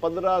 15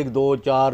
1 2 4